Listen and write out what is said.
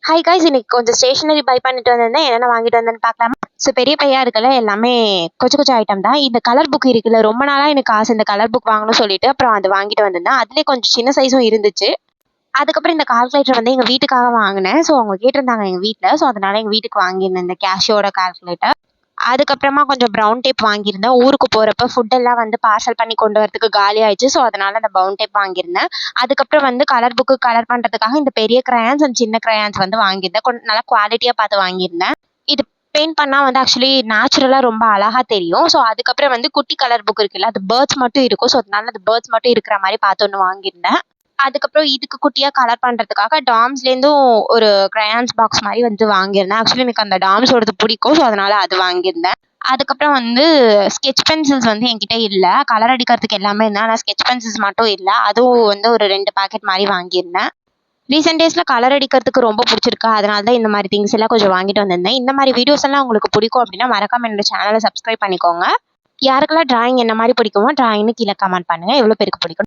Hi guys, இன்னைக்கு கொஞ்சம் stationary by பண்ணிட்டு வந்திருந்தேன். என்னென்ன வாங்கிட்டு வந்தேன்னு பார்க்கலாமா? ஸோ பெரிய பையா இருக்குல்ல, எல்லாமே கொஞ்சம் ஐட்டம் தான். இந்த கலர் புக் இருக்குல்ல, ரொம்ப நாளாக எனக்கு ஆசை இந்த கலர் புக் வாங்கணும்னு சொல்லிட்டு அப்புறம் அது வாங்கிட்டு வந்திருந்தேன். அதுலேயே கொஞ்சம் சின்ன சைஸும் இருந்துச்சு. அதுக்கப்புறம் இந்த கால்குலேட்டர் வந்து எங்கள் வீட்டுக்காக வாங்கினேன். ஸோ அவங்க கேட்டிருந்தாங்க எங்கள் வீட்டில். ஸோ அதனால எங்கள் வீட்டுக்கு வாங்கியிருந்தேன் இந்த கேஷியோட கால்குலேட்டர். அதுக்கப்புறமா கொஞ்சம் ப்ரௌன் டேப் வாங்கியிருந்தேன். ஊருக்கு போகிறப்ப ஃபுட்டெல்லாம் வந்து பார்சல் பண்ணி கொண்டு வரதுக்கு காலி ஆயிடுச்சு. ஸோ அதனால அந்த ப்ரௌன் டேப் வாங்கியிருந்தேன். அதுக்கப்புறம் வந்து கலர் புக்கு கலர் பண்ணுறதுக்காக இந்த பெரிய கிரையான்ஸ் அண்ட் சின்ன கிரையான்ஸ் வந்து வாங்கியிருந்தேன். கொஞ்சம் நல்லா குவாலிட்டியாக பார்த்து வாங்கியிருந்தேன். இது பெயிண்ட் பண்ணால் வந்து ஆக்சுவலி நேச்சுரலாக ரொம்ப அழகாக தெரியும். ஸோ அதுக்கப்புறம் வந்து குட்டி கலர் புக் இருக்குல்ல, அது பேர்ட்ஸ் மட்டும் இருக்கும். ஸோ அதனால அது பேர்ட்ஸ் மட்டும் இருக்கிற மாதிரி பார்த்து ஒன்று வாங்கியிருந்தேன். அதுக்கப்புறம் இதுக்கு குட்டியாக கலர் பண்ணுறதுக்காக டாம்ஸ்லேருந்தும் ஒரு கிரையான்ஸ் பாக்ஸ் மாதிரி வந்து வாங்கியிருந்தேன். ஆக்சுவலி எனக்கு அந்த டாம்ஸோடது பிடிக்கும். ஸோ அதனால அது வாங்கியிருந்தேன். அதுக்கப்புறம் வந்து ஸ்கெட்ச் பென்சில்ஸ் வந்து என்கிட்ட இல்லை. கலர் அடிக்கிறதுக்கு எல்லாமே இருந்தேன். ஆனால் ஸ்கெட்ச் பென்சில்ஸ் மட்டும் இல்லை. அதுவும் வந்து ஒரு 2 பாக்கெட் மாதிரி வாங்கியிருந்தேன். ரீசெண்ட் டேஸில் கலர் அடிக்கிறதுக்கு ரொம்ப பிடிச்சிருக்கு. அதனால தான் இந்த மாதிரி திங்ஸ் எல்லாம் கொஞ்சம் வாங்கிட்டு வந்திருந்தேன். இந்த மாதிரி வீடியோஸ் எல்லாம் உங்களுக்கு பிடிக்கும் அப்படின்னா மறக்காம என்னோட சேனலை சப்ஸ்கிரைப் பண்ணிக்கோங்க. யாருக்கெல்லாம் டிராயிங் என்ன மாதிரி பிடிக்குமோ டிராயிங்னு கீழே கமெண்ட் பண்ணுங்கள். எவ்வளோ பேருக்கு பிடிக்கும்.